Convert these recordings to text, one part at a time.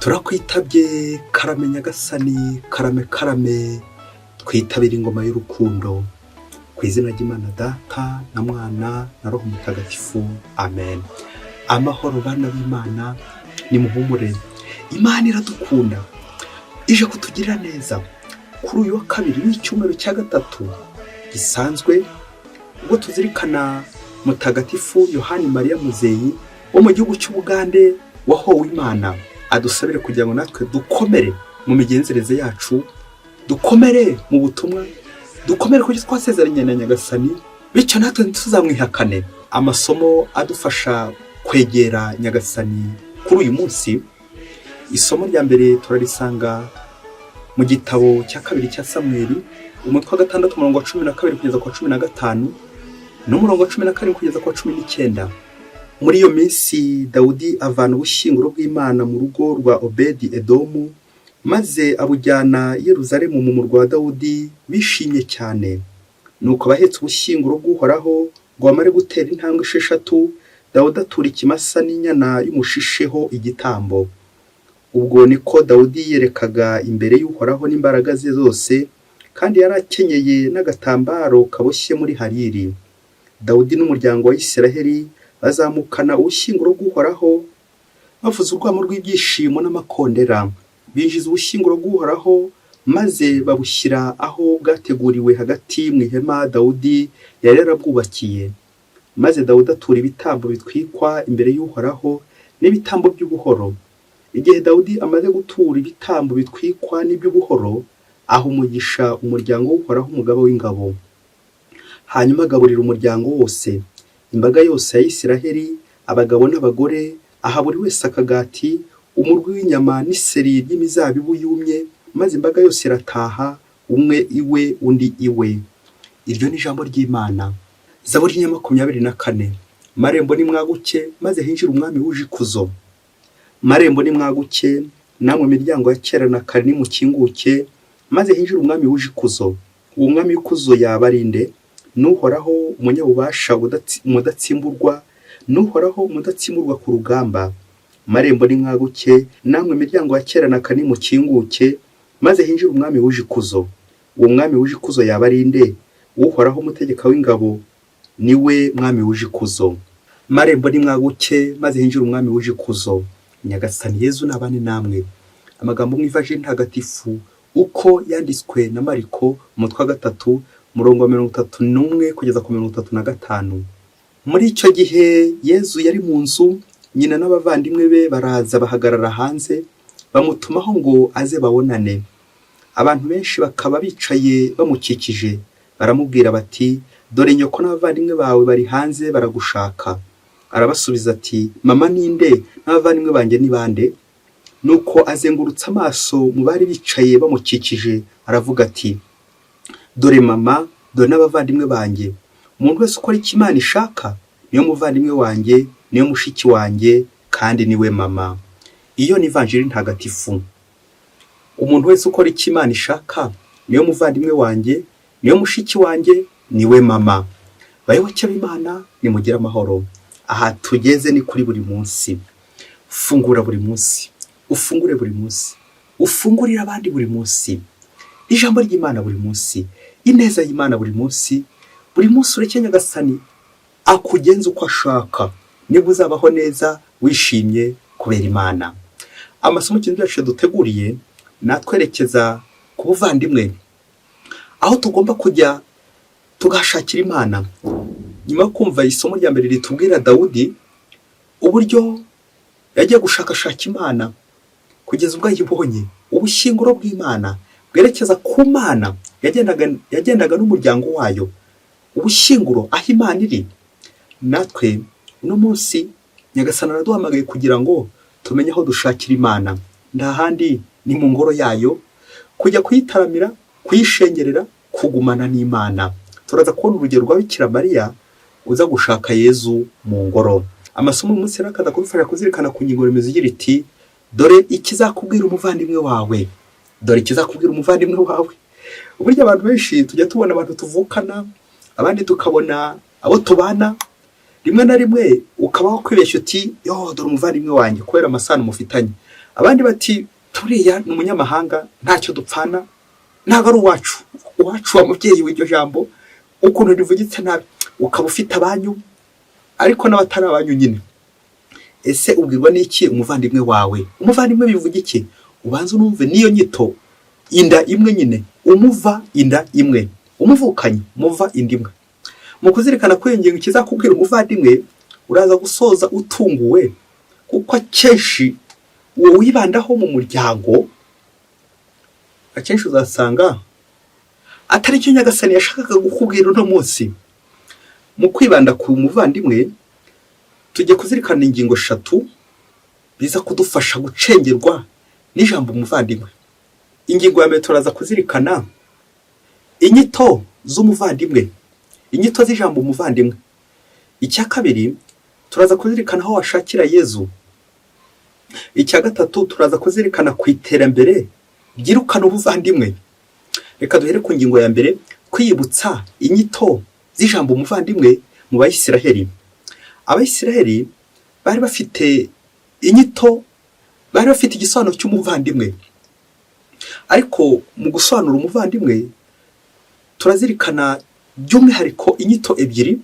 turakwitabye karame nyagasani, karame karame, twitabira ingoma y'urukundo ku izina ry'Imana Data na Mwana na Roho Mutagatifu, amen. Amahoro bana b'Imana, nimuhumure, Imana iradukunda, ije kutugirira neza. Kuri uyu wa kabiri w'icyumweru cya gatatu gisanzwe, ubwo tuzirikana Mutagatifu Yohani Mariya Muzeyi wo mu gihugu cy'Ubugande wahowe Imana, adusabire kugira ngo natwe dukomere mu migenzereze yacu, dukomere mu butumwa, dukomere kuko twasezeranye na Nyagasani, bityo natwe ntituzamwihakane. Amasomo adufasha kwegera Nyagasani kuri uyu munsi, isomo rya mbere turarisanga mu gitabo cya kabiri cya Samweli, umutwe wa 6 umurongo wa 12 kugeza ku 15 n'umurongo wa 17 kugeza ku 19. Muri iyo minsi Dawudi avana ubushyinguro bw'Imana mu rugo rwa Obedi Edomu, maze abujyana Yeruzalemu mu murwa wa Dawudi bishimye cyane. Nuko bahetse ubushyinguro bw'Uhoraho ngo bamare gutera intambwe 6, Dawudi atura ikimasa n'inyana y'umushisheho igitambo. Ubwo niko Dawudi yerekaga imbere y'Uhoraho n'imbaraga ze zose, kandi yari akenyeye n'agatambaro kaboshye muri hariri. Dawudi n'umuryango wa Isiraheli bazamukana ubushyinguro bw'Uhoraho bavuza urwamo rw'ibyishimo n'amakondera. Binjiza ubushyinguro bw'Uhoraho maze babushyira aho bwateguriwe hagati mu ihema Dawudi yari yarabwubakiye. Maze Dawudi atura ibitambo bitwikwa imbere y'Uhoraho n'ibitambo by'ubuhoro. Igihe Dawudi amaze gutura ibitambo bitwikwa n'iby'ubuhoro, aha umugisha umuryango w'Uhoraho umugaba w'ingabo. Hanyuma agaburira umuryango wose, imbaga yose ya Isiraheli, abagabo n'abagore, aha buri wese akagati, umurwi w'inyama n'iseri ry'imizabibu yumye, maze imbaga yose irataha, umwe iwe undi iwe. Iryo ni ijambo ry'Imana. Zaburi ya 24. Marembo ni mwaguke, maze hinjira umwami wuje ikuzo. Marembo ni mwaguke, namwe miryango ya kera na kare nimukinguke, maze hinjira umwami wuje ikuzo. Uwo mwami w'ikuzo yaba ari nde? N'Uhoraho umunyabubasha mudatsimburwa, n'Uhoraho mudatsimburwa ku rugamba. Marembo ni mwaguke, namwe miryango ya kera na kare nimukinguke, maze hinjira umwami wuje ikuzo. Uwo mwami wuje ikuzo yaba ari nde? Uhoraho umutegeka w'ingabo, niwe mwami wuje ikuzo. Marembo ni mwaguke, maze hinjira umwami wuje ikuzo. Nyagasani Yezu nabane namwe. Amagambo mu Ivanjili ntagatifu uko yanditswe na Mariko, umutwe wa 3 umurongo wa 31 kugeza ku 35. Muri icyo gihe Yezu yari mu nzu, nyina n'abavandimwe be baraza bahagarara hanze, bamutumaho ngo aze babonane. Abantu benshi bakaba bicaye bamukikije, baramubwira bati, dore nyoko n'abavandimwe bawe bari hanze baragushaka. Arabasubiza ati, mama ninde n'abavandimwe banjye ni bande? Nuko azengurutsa amaso mu bari bicaye bamukikije, aravuga ati, dore mama, dore n'abavandimwe banjye. Umuntu wese ukora icyo Imana ishaka niyo muvandimwe wanjye, niyo mushiki wanjye, kandi niwe mama. Iyo ni Ivanjili ntagatifu. Umuntu wese ukora icyo Imana ishaka niyo muvandimwe wanjye, niyo mushiki wanjye, niwe mama. Bayoboke b'Imana, nimugire amahoro. Aha tugeze ni kuri buri munsi. Fungura buri munsi, ufungure buri munsi, ufungurira abandi buri munsi. Ijambo ry'Imana buri munsi, ineza y'Imana buri munsi. Buri munsi ureke Nyagasani akugenza uko ashaka, niba uzabaho neza wishimye kubera Imana. Amasomo yacu duteguriye natwerekeza ku buvandimwe, aho tugomba kujya tugashakira Imana. Nyuma yo kumva isomo rya mbere ritubwira Dawudi uburyo yagiye gushakashaka Imana kugeza ubwo ayibonye, ubushyinguro bw'Imana bwerekeza ku Mana, yagendaga n'umuryango wayo. Ubushyinguro aho Imana iri. Natwe uno munsi Nyagasani araduhamagaye kugira ngo tumenye aho dushakira Imana. Ndahandi ni mu ngoro yayo, kujya kuyitaramira, kuyishengerera, kugumana n'Imana. Turaza kubona urugero rwa Bikira Mariya uza gushaka Yezu mu ngoro. Amasomo umunsi rakaza kudufasha kuzirikana ku ngingo remezo igira iti, dore ikizakubwira umuvandimwe wawe. Dore ikizakubwira umuvandimwe wawe. Uburyo abantu benshi tujya tubona abantu tuvukana, abandi tukabona abo tubana, rimwe na rimwe ukabaho kwibeshya uti, yo dore umuvandimwe wanjye kubera amasano mufitanye. abandi bati turiya ni umunyamahanga ntacyo dupfana, ntabwo ari uwacu wa mubyeyi w'iryo jambo ukuntu rivugitse nabi, ukaba ufite abanyu ariko n'abatari abanyu nyine. Ese ubwirwa n'iki umuvandimwe wawe? Umuvandimwe bivuga iki? Ubanza unumve niyo nyito, inda imwe nyine, umuva inda imwe, umuvukanye muva inda imwe. Mu kuzirikana ko iyo ngingo ikizakubwira umuvandimwe, uraza gusoza utunguwe, kuko akenshi uwo wibandaho mu muryango, akenshi uzasanga atari cyo Nyagasani yashakaga kukubwira uno munsi. Mu kwibanda ku muvandimwe, tujye kuzirikana ingingo 3 biza kudufasha gucengerwa n'ijambo umuvandimwe. Ingingo ya mbere turaza kuzirikana inyito z'umuvandimwe, inyito z'ijambo umuvandimwe. Icya kabiri turaza kuzirikana aho washakira Yezu. Icya gatatu turaza kuzirikana ku iterambere ryirukana ubuvandimwe. Reka duhere ku ngingo ya mbere, kwiyibutsa inyito z'ijambo umuvandimwe mu Bayisiraheli. Abayisiraheli bari bafite inyito, bari bafite igisobanuro cy'umuvandimwe, ariko mu gusobanura umuvandimwe turazirikana by'umwihariko inyito ebyiri: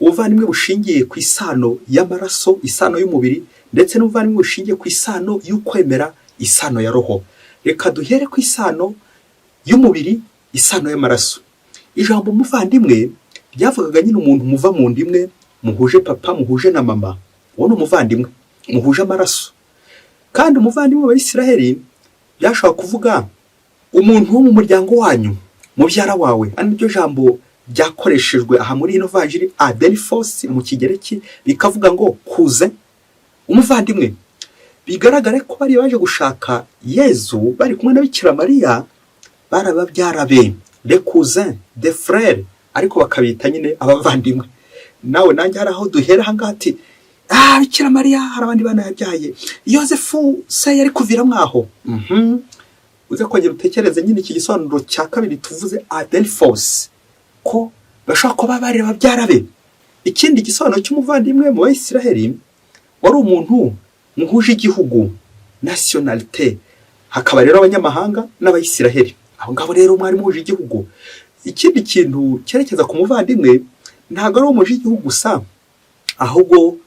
ubuvandimwe bushingiye ku isano y'amaraso, isano y'umubiri, ndetse n'ubuvandimwe bushingiye ku isano y'ukwemera, isano ya roho. Reka duhere ku isano y'umubiri, isano y'amaraso. Ijambo umuvandimwe ryavugaga nyine umuntu muva mu ndimwe, muhuje papa, muhuje na mama, uwo ni umuvandimwe, muhuje amaraso. Kandi umuvandimwe w'Abisiraheli byashobora kuvuga umuntu wo mu muryango wanyu, mubyara wawe. Niryo jambo byakoreshejwe aha muri ino vanjiri adelphos mu Kigereki, bikavuga ngo kuze, umuvandimwe. Bigaragare ko bari baje gushaka Yezu bari kumwe na Bikira Mariya, barababyara be, de cousin, de frère, ariko bakabita nyine abavandimwe. Nawe nanjye hari aho duhera hanga ati Bikira Mariya hari abandi bana yabyaye, Yosefu se yari kuvira mwaho. Uze kongera utekereze nyine iki gisobanuro cya kabiri tuvuze adelphos, ko bashaka ko bari ababyara be. Ikindi gisobanuro cy'umuvandimwe mu Bayisiraheli wari umuntu muhuje igihugu, nationalité. Hakaba rero abanyamahanga n'Abayisiraheli, aho ngabo rero mwari muhuje igihugu. Ikindi kintu cyerekeza ku muvandimwe ntabwo ari umuje igihugu gusa, ahubwo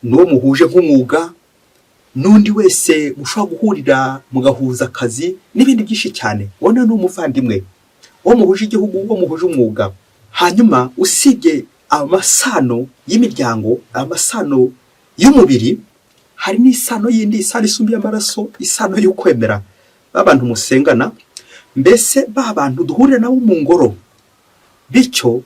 n'uwo muhuje nk'umwuga, n'undi wese mushobora guhurira mugahuza akazi n'ibindi byinshi cyane. Wona n'umuvandimwe wo muhuje igihugu, wo muhuje umwuga. Hanyuma usibye amasano y'imiryango, amasano y'umubiri, hari n'isano yindi, isano isumbiye amaraso, isano y'ukwemera. Abantu musengana, mbese bantu duhurira nabo mu ngoro, bityo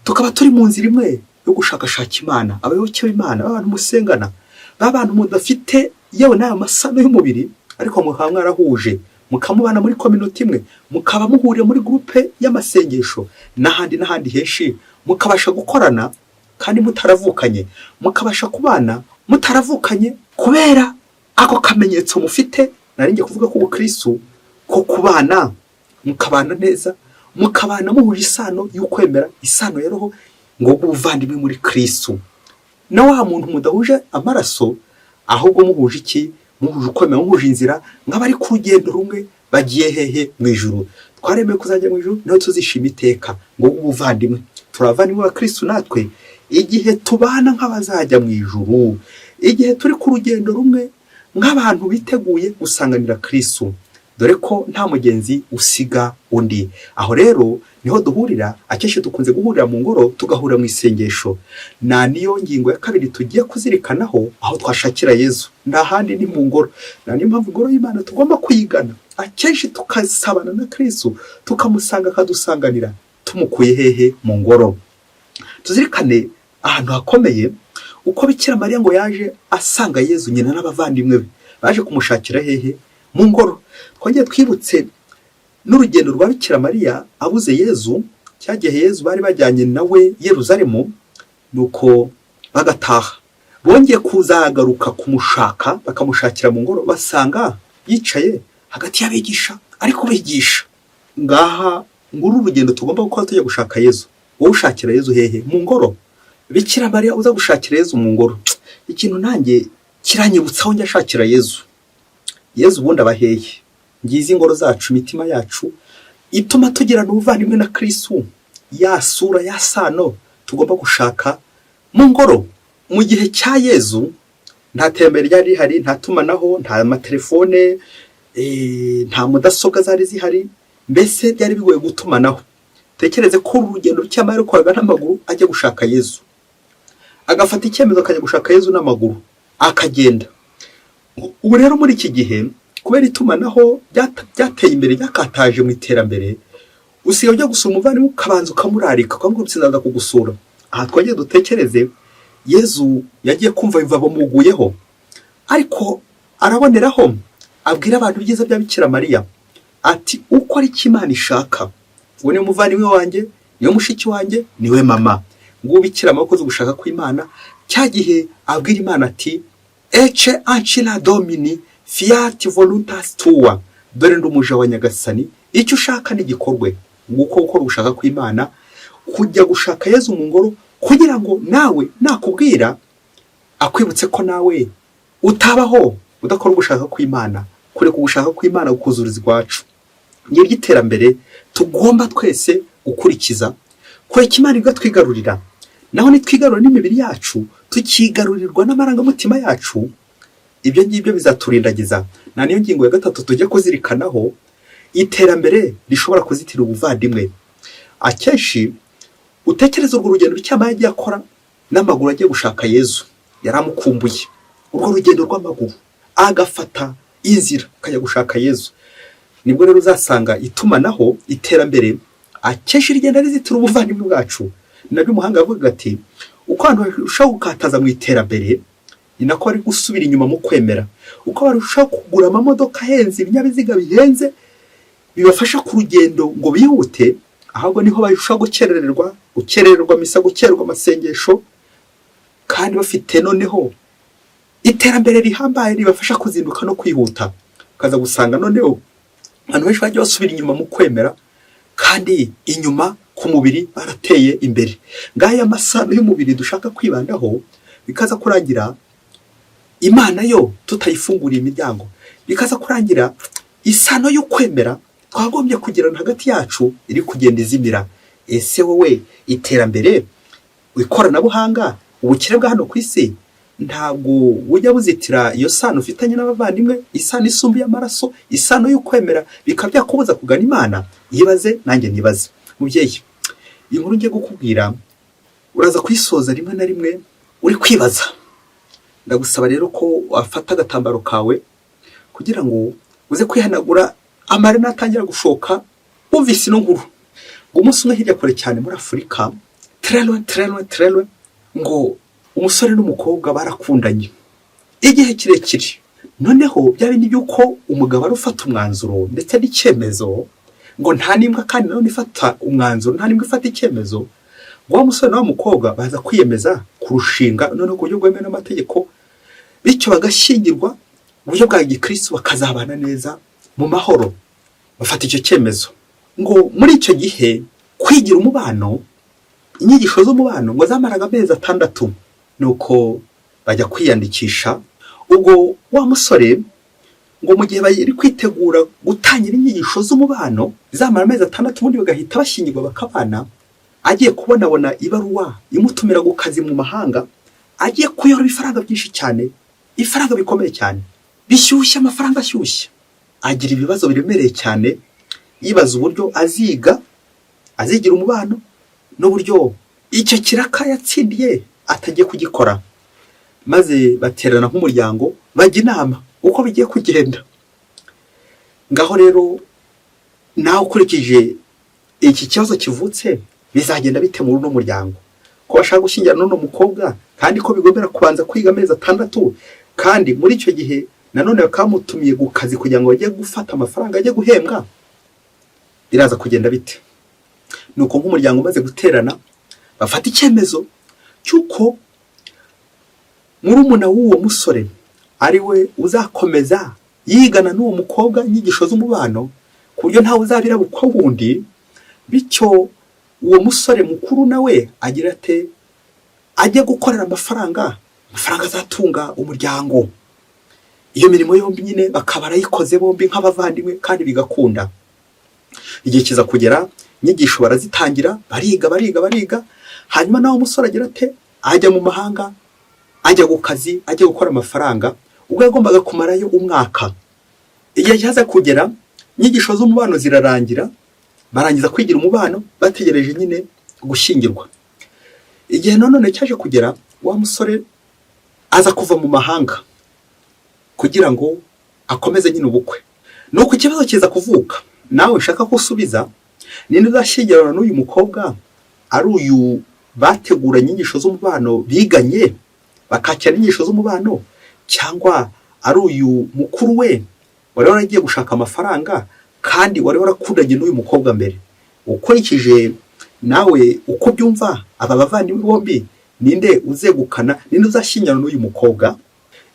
tukaba turi mu nzira imwe yo gushakashaka Imana, abayoboke b'Imana, abantu musengana, bantu mudafite yewe n'aya masano y'umubiri, ariko mukaba mwarahuje, mukamubana muri community imwe, mukaba muhuriye muri groupe y'amasengesho n'ahandi henshi, mukabasha gukorana kandi mutaravukanye, mukabasha kubana mutaravukanye, kubera ako kamenyetso mufite. Narinjye kuvuga ko ubukristo ko kubana, mukabana neza, mukabana muhuje isano y'ukwemera, isano ya roho, ngo ubuvandimwe muri Kristo. Na wa muntu mudahuje amaraso, ahubwo muhuje iki? Muhuje ukwemera, muhuje inzira, nk'abari ku rugendo rumwe bagiye hehe? Mu ijuru. Twaremeye kuzajya mu ijuru, naho tuzishima iteka, ngo ubuvandimwe. Turavandimwe wa Kristo natwe igihe tubana nk'abazajya mu ijuru, igihe turi ku rugendo rumwe nk'abantu biteguye gusanganira Kristo, dore ko nta mugenzi usiga undi. Aho rero niho duhurira. Akenshi dukunze guhurira mu ngoro, tugahurira mu isengesho. Niyo ngingo ya kabiri tugiye kuzirikanaho, aho twashakira Yezu nta handi ni mu ngoro. Niyo mpamvu ingoro y'Imana tugomba kuyigana, akenshi tukasabana na Kristo, tukamusanga akadusanganira, tumukuye hehe? Mu ngoro. Tuzirikane ahantu hakomeye uko Bikira Mariya ngo yaje asanga Yezu nyina n'abavandimwe be, baje kumushakira hehe? Mu ngoro. Twongeye twibutse n'urugendo rwa Bikira Mariya abuze Yezu, cyagihe Yezu bari bajyanye nawe Yeruzalemu, nuko bagataha. Bongeye kuzagaruka kumushaka, bakamushakira mu ngoro, basanga yicaye hagati y'abigisha ariko bigisha. Ngaha nguru urugendo tugomba gukora tujya gushaka Yezu. Wowe ushakira Yezu hehe? Mu ngoro. Bikira Mariya uza gushakira Yezu mu ngoro. Ikintu nanjye kiranyibutsa aho njya shakira Yezu. Yezu ubundi abaheye. Ngizi ingoro zacu, imitima yacu ituma tugirana ubuvandimwe na Kristo, ya sura ya sano tugomba gushaka mu ngoro. Mu gihe cya Yezu nta terambere ryari rihari, nta tumanaho, nta amatelefone, nta mudasobwa zari zihari, mbese byari bigoye gutumanaho. Tekereze ko urugendo cy'amahoro kwaga n'amaguru ajya gushaka Yezu, agafata icyemezo akajya gushaka Yezu n'amaguru akagenda. Ubu rero muri iki gihe kubera itumanaho byateye imbere, byakataje mu iterambere, usigaye ujya gusura umuvandimwe ukabanza ukamurarika ukamubwira uti ndaza kugusura. Aha twagiye dutekereze Yezu yagiye kumva biva bamuguyeho, ariko araboneraho abwira abantu ibyiza bya Bikira Mariya ati uko ari Imana ishaka, uwo ni umuvandimwe wanjye, niwe mushiki wanjye, niwe mama. Ngo Bikira amakoze gushaka kw'Imana, cya gihe abwira Imana ati ece ancila domini fiat voluntas tua, dore ndumuja wa Nyagasani, icyo ushaka n'igikorwe. Nguko gukora gushaka kw'Imana, kujya gushaka Yezu mu ngoro, kugira ngo nawe nakubwira akwibutse ko nawe utabaho udakora gushaka kw'Imana, kure kugushaka kw'Imana gukuzuriza rwacu. Ni ry'iterambere tugomba twese gukurikiza, kureka Imana igatwigarurira, naho nitwigarura n'imibiri yacu, tukigarurirwa n'amarangamutima yacu, ibyo ngibyo bizaturindagiza. Na niyo ngingo ya gatatu tujya kuzirikanaho, iterambere rishobora kuzitira ubuvandimwe. Akenshi utekereza urwo rugendo Bikira yagiye akora n'amaguru agiye gushaka Yezu, yaramukumbuye urwo rugendo rw'amaguru, agafata inzira akajya gushaka Yezu. Nibwo rero uzasanga itumanaho, iterambere akenshi rigenda rizitira ubuvandimwe bwacu. Nabyo umuhanga avuga ati uko abantu barushaho gukataza mu iterambere, ni nako bari gusubira inyuma mu kwemera. Uko barushaho kugura amamodoka ahenze, ibinyabiziga bihenze bibafasha ku rugendo ngo bihute, ahubwo niho barushaho gukerererwa misa, gukererwa amasengesho, kandi bafite noneho iterambere rihambaye ribafasha kuzinduka no kwihuta. Ukaza gusanga noneho abantu benshi bagiye basubira inyuma mu kwemera, kandi inyuma ku mubiri barateye imbere. Ngaya amasano y'umubiri dushaka kwibandaho, bikaza kurangira Imana yo tutayifunguriye imiryango, bikaza kurangira isano yo kwemera twagombye kugirana hagati yacu iri kugenda izimira. Ese wowe iterambere, ikoranabuhanga, ubukire bwa hano ku isi ntabwo bujya buzitira iyo sano ufitanye n'abavandimwe, isano isumbuye amaraso, isano yo kwemera, bikaba byakubuza kugana Imana? Yibaze nanjye nibaze. Mubyeyi, iyi nkuru ngiye gukubwira uraza kuyisoza rimwe na rimwe uri kwibaza. Ndagusaba rero ko wafata agatambaro kawe kugira ngo uze kwihanagura amarira atangira gushoka umvise ino nkuru. Ngo umunsi umwe hirya kure cyane muri Afurika, trelwe ngo umusore n'umukobwa barakundanye igihe kirekire. Noneho bya bindi by'uko umugabo ari ufata umwanzuro ndetse n'icyemezo, ngo nta nimbwa kandi none ifata umwanzuro, nta nimbwa ifata icyemezo, ngo wa musore n'umukobwa baza kwiyemeza kurushinga noneho ku buryo bwemewe n'amategeko, bityo bagashyingirwa mu buryo bwa gikristo, bakazabana neza mu mahoro. Bafata icyo cyemezo. Ngo muri icyo gihe kwigira umubano, inyigisho z'umubano ngo zamaraga amezi 6, nuko bajya kwiyandikisha. Ubwo wa musore ngo mu gihe bari kwitegura gutangira inyigisho z'umubano zamara amezi 6, ubundi bagahita bashyingirwa bakabana, agiye kubonabona ibaruwa imutumira ku kazi mu mahanga, agiye kuyora ifaranga byinshi cyane, ifaranga bikomeye cyane, bishyushye, amafaranga ashyushye. Agira ibibazo biremereye cyane, yibaza uburyo azigira umubano n'uburyo icyo kiraka yatsindiye atagiye kugikora. Maze baterana nk'umuryango, bajya inama uko bigiye kugenda. Ngaho rero nawe ukurikije iki kibazo kivutse, bizagenda bite muri uno muryango? Ko bashaka gushyingira n'uno mukobwa, kandi ko bigombera kubanza kwiga amezi 6, kandi muri icyo gihe nanone bakamutumiye ku kazi kugira ngo bajye gufata amafaranga, ajye guhembwa. Biraza kugenda bite? Nuko nk'umuryango umaze guterana, bafata icyemezo cy'uko murumuna w'uwo musore ari we uzakomeza yigana n'uwo mukobwa inyigisho z'umubano, ku buryo ntawe uzabirabukwa wundi. Bityo uwo musore mukuru nawe agira ate, ajye gukorera amafaranga azatunga umuryango. iyo mirimo yombi nyine bakaba barayikoze bombi nk'abavandimwe kandi bigakunda. Igihe kiza kugera, inyigisho barazitangira, bariga, hanyuma nawe umusore agira ate, ajya mu mahanga, ajya ku kazi, ajya gukora amafaranga, ubwo yagombaga kumarayo umwaka. Igihe cyaza kugera, inyigisho z'umubano zirarangira, barangiza kwigira umubano, bategereje nyine gushyingirwa. Igihe none cyaje kugera, wa musore aza kuva mu mahanga kugira ngo akomeze nyine ubukwe. Nuko ikibazo kiza kuvuka, nawe ushaka gusubiza, ninde uzashyingirana n'uyu mukobwa? Ari uyu bategura inyigisho z'umubano biganye bakakira inyigisho z'umubano, cyangwa ari uyu mukuru we wari waragiye gushaka amafaranga kandi wari warakundanye n'uyu mukobwa mbere? Ukurikije nawe uko byumva, aba bavandimwe bombi ninde uzegukana, ninde uzashyingirana n'uyu mukobwa?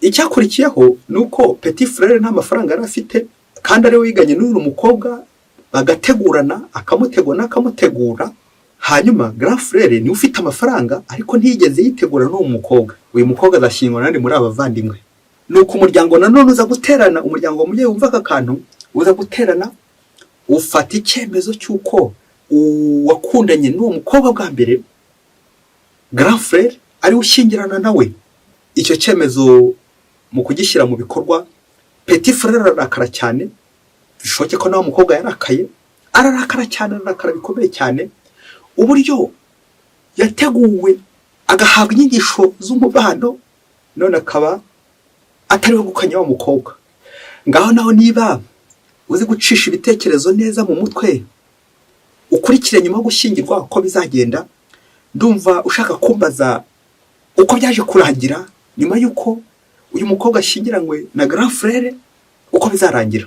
Icyakurikiyeho nuko petit frère nta mafaranga yari afite kandi ari we wiganye n'uyu mukobwa, bagategurana, akamutegura, hanyuma grand frère ni ufite amafaranga ariko ntiyigeze yitegura n'uwo mukobwa. Uyu mukobwa azashyingirana nande muri aba bavandimwe? Nuko umuryango nanone uza guterana, umuryango wa mubyeyi wumva aka kantu uza guterana, ufata icyemezo cy'uko wakundanye n'uwo mukobwa bwa mbere, grand frère ari ushyingirana nawe. Icyo cyemezo mu kugishyira mu bikorwa, petit frère ararakara cyane, bishoboke ko nawe umukobwa yarakaye, ararakara cyane, ararakara bikomeye cyane, uburyo yateguwe agahabwa inyigisho z'umubano, none akaba atari we gukanya wa mukobwa. Ngaho naho niba uzi gucisha ibitekerezo neza mu mutwe, ukurikire nyuma yo gushyingirwa uko bizagenda, ndumva ushaka kumbaza uko byaje kurangira nyuma y'uko uyu mukobwa ashyingiranywe na grand frère, uko bizarangira.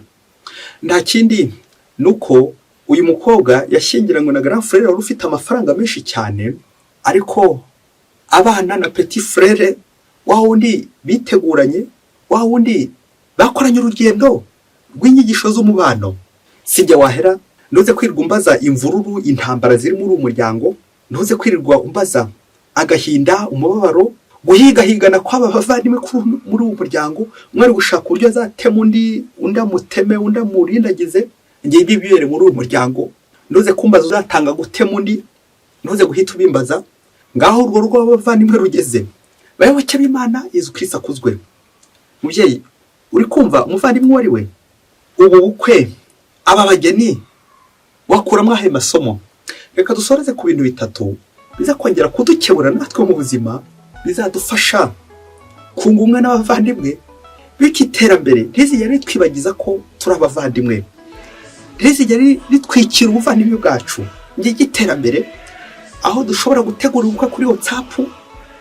Nta kindi nuko uyu mukobwa yashyingiranywe na grand frère wari ufite amafaranga menshi cyane, ariko abana na petit frère wa wundi biteguranye, wa wundi bakoranye urugendo rw'inyigisho z'umubano. Sijya wahera ntuze kwirirwa umbaza imvururu, intambara ziri muri uwo muryango, ntuze kwirirwa umbaza agahinda, umubabaro, guhigahigana kw'aba bavandimwe muri uwo muryango, mwari gushaka uburyo azatema undi amuteme, undi amurindagize. Ngiye bibere muri uwo muryango, ntuze kumbaza uzatanga gutema undi, ntuze guhita ubimbaza. Ngaho urwo rugo rw'abavandimwe rugeze, bayoboke b'Imana, Yesu Kristo akuzwe. Mubyeyi uri kumva umuvandimwe wari we, ubu bukwe, aba bageni wakuramo ahe masomo? Reka dusoreze ku bintu bitatu biza kongera kudukebura natwe mu buzima, bizadufasha kunga umwe n'abavandimwe, bityo iterambere ntizigere ritwibagiza ko turi abavandimwe, ntizigere ritwikira ubuvandimwe bwacu. Ngiki iterambere aho dushobora gutegura ubukwe kuri WhatsApp,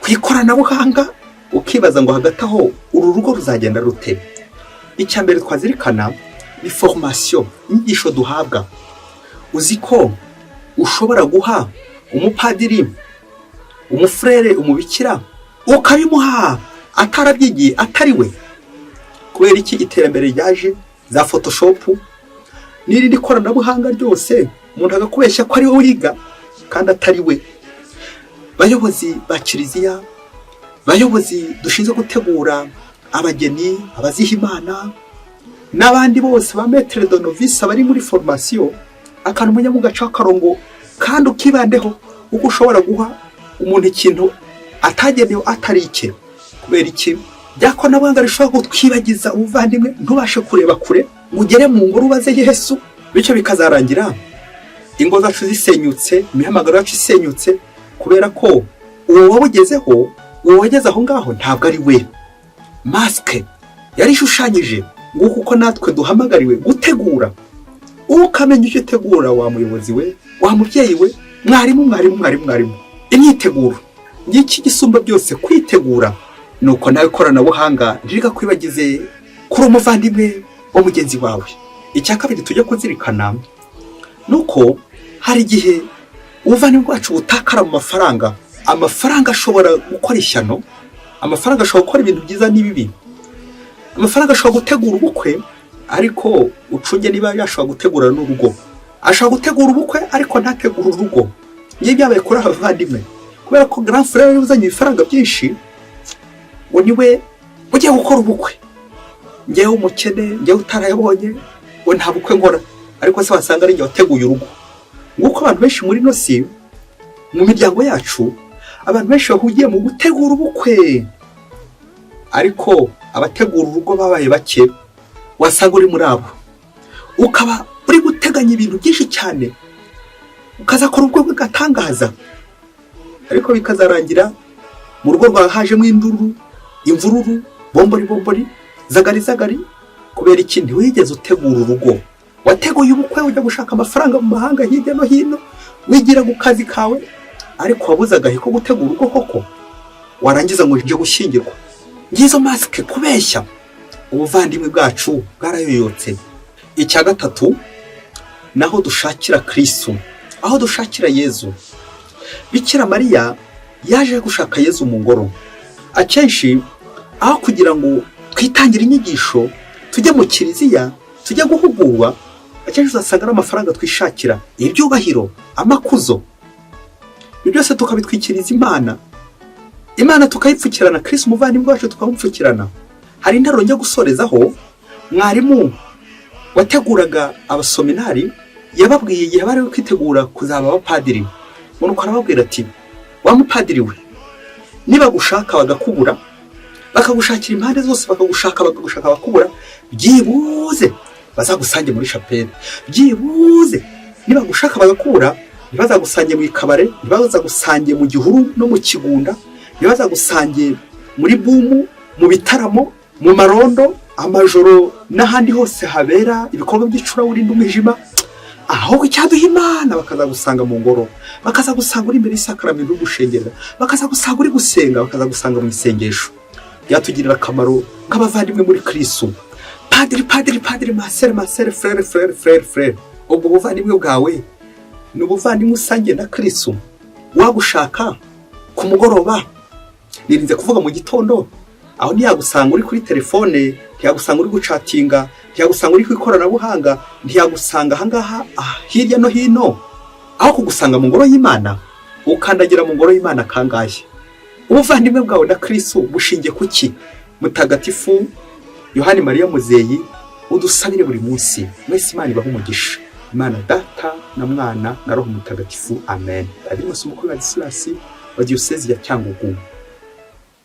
ku ikoranabuhanga, ukibaza ngo hagati aho uru rugo ruzagenda rute. Icya mbere twazirikana ni formation, inyigisho duhabwa. Uzi ko ushobora guha umupadiri, umufrere, umubikira, ukabimuha atarabyigiye, atari we? Kubera iki? Iterambere ryaje, za Photoshop n'irindi koranabuhanga ryose, umuntu agakubeshya ko ari we wiga kandi atari we. Bayobozi ba kiliziya, bayobozi dushinzwe gutegura abageni, abaziha Imana, n'abandi bose ba maître de novice bari muri formation, akantu umenya mu gace akarongo kandi ukibandeho, uko ushobora guha umuntu ikintu atagenewe atari icye. Kubera iki? Byakoranabuhanga rishobora kutwibagiza ubuvandimwe, ntubashe kureba kure, mugere mu ngoro ubaze Yesu, bityo bikazarangira ingo zacu zisenyutse, imihamagaro yacu isenyutse, kubera ko uwo wabugezeho, uwo wageze aho ngaho ntabwo ari we. Masque yari ishushanyije nguko uko natwe duhamagariwe gutegura. Ukamenya icyo utegura, wa muyobozi we, wa mubyeyi we, mwarimu. Imyiteguro ngiki gisumba byose, kwitegura. Nuko nawe koranabuhanga ririga kwibagize kuri umuvandimwe wo mugenzi wawe. Icya kabiri tujya kuzirikana nuko hari igihe ubuvandimwe bwacu butakara mu mafaranga. Amafaranga ashobora gukora ishyano, amafaranga ashobora gukora ibintu byiza n'ibibi. Amafaranga ashobora gutegura ubukwe, ariko ucunge niba yashobora gutegura n'urugo. Ashobora gutegura ubukwe ariko ntategura urugo. Ngiye byabaye kuri abavandimwe, kubera ko grand frère yuzanye ibifaranga byinshi, ngo niwe ugiye gukora ubukwe. njyewe umukene, njyewe utarayabonye, we nta bukwe nkora, ariko se wasanga ari njye wateguye urugo. Nguko abantu benshi muri ino si, mu miryango yacu, abantu benshi bahugiye mu gutegura ubukwe, ariko abategura urugo babaye bake. Wasanga uri muri abo, ukaba uri guteganya ibintu byinshi cyane, ukazakora ubukwe bw'agatangaza, ariko bikazarangira mu rugo rwawe hajemo induru, imvururu, bombori zagari, kubera iki? Ntiwigeze utegura urugo. Wateguye ubukwe ujya gushaka amafaranga mu mahanga hirya no hino, wigira ku kazi kawe, ariko wabuze agahe ko gutegura urugo koko, warangiza ngo uje gushyingirwa. Ngizo masike kubeshya, ubuvandimwe bwacu bwarayoyotse. Icya gatatu, naho dushakira Kristo, aho dushakira Yezu. Bikira Mariya yaje gushaka Yezu mu ngoro. Akenshi aho kugira ngo twitangire inyigisho, tujye mu kiliziya, tujye guhugurwa, akenshi uzasanga ari amafaranga twishakira, ibyubahiro, amakuzo. Ibyo byose tukabitwikiriza Imana tukayipfukirana, Kristo umuvandimwe wacu tukamupfukirana. Hari interuro njya gusorezaho, mwarimu wateguraga abasominari yababwiye igihe bari kwitegura kuzaba abapadiri. Umuntu arababwira ati, wa mupadiri we, niba gushaka bagakubura, bakagushakira impande zose, bakagushaka bakubura, byibuze bazagusange muri chapelle. Byibuze niba gushaka bagakubura, ntibazagusange mu ikabare, ntibazagusange mu gihuru no mu kigunda, ntibazagusange muri bumu, mu bitaramo, mu marondo, amajoro n'ahandi hose habera ibikorwa by'icuraburindi umwijima. Ahubwo icyaduha Imana, bakazagusanga mu ngoro, bakazagusanga uri imbere y'isakramento uri gushengerera, bakazagusanga uri gusenga, bakazagusanga mu isengesho. Byatugirira akamaro nk'abavandimwe muri Kristo. Padiri, masere, frere. Ubwo buvandimwe bwawe ni ubuvandimwe usangiye na Kristo. Wagushaka ku mugoroba, nirinze kuvuga mu gitondo, aho ntiyagusanga uri kuri telefone, ntiyagusanga uri gucatinga, ntiyagusanga uri ku ikoranabuhanga, ntiyagusanga ahangaha hirya no hino. Aho kugusanga mu ngoro y'Imana, ukandagira mu ngoro y'Imana kangahe. Ubuvandimwe bwawe na Kristo bushingiye kuki? Mutagatifu Yohani Mariya Muzeyi udusabire buri munsi. Mwese Imana ibahe umugisha. Imana Data na Mwana na Roho Mutagatifu. Amen. Ari masomo kwa Ladislas wa Diocese ya Cyangugu.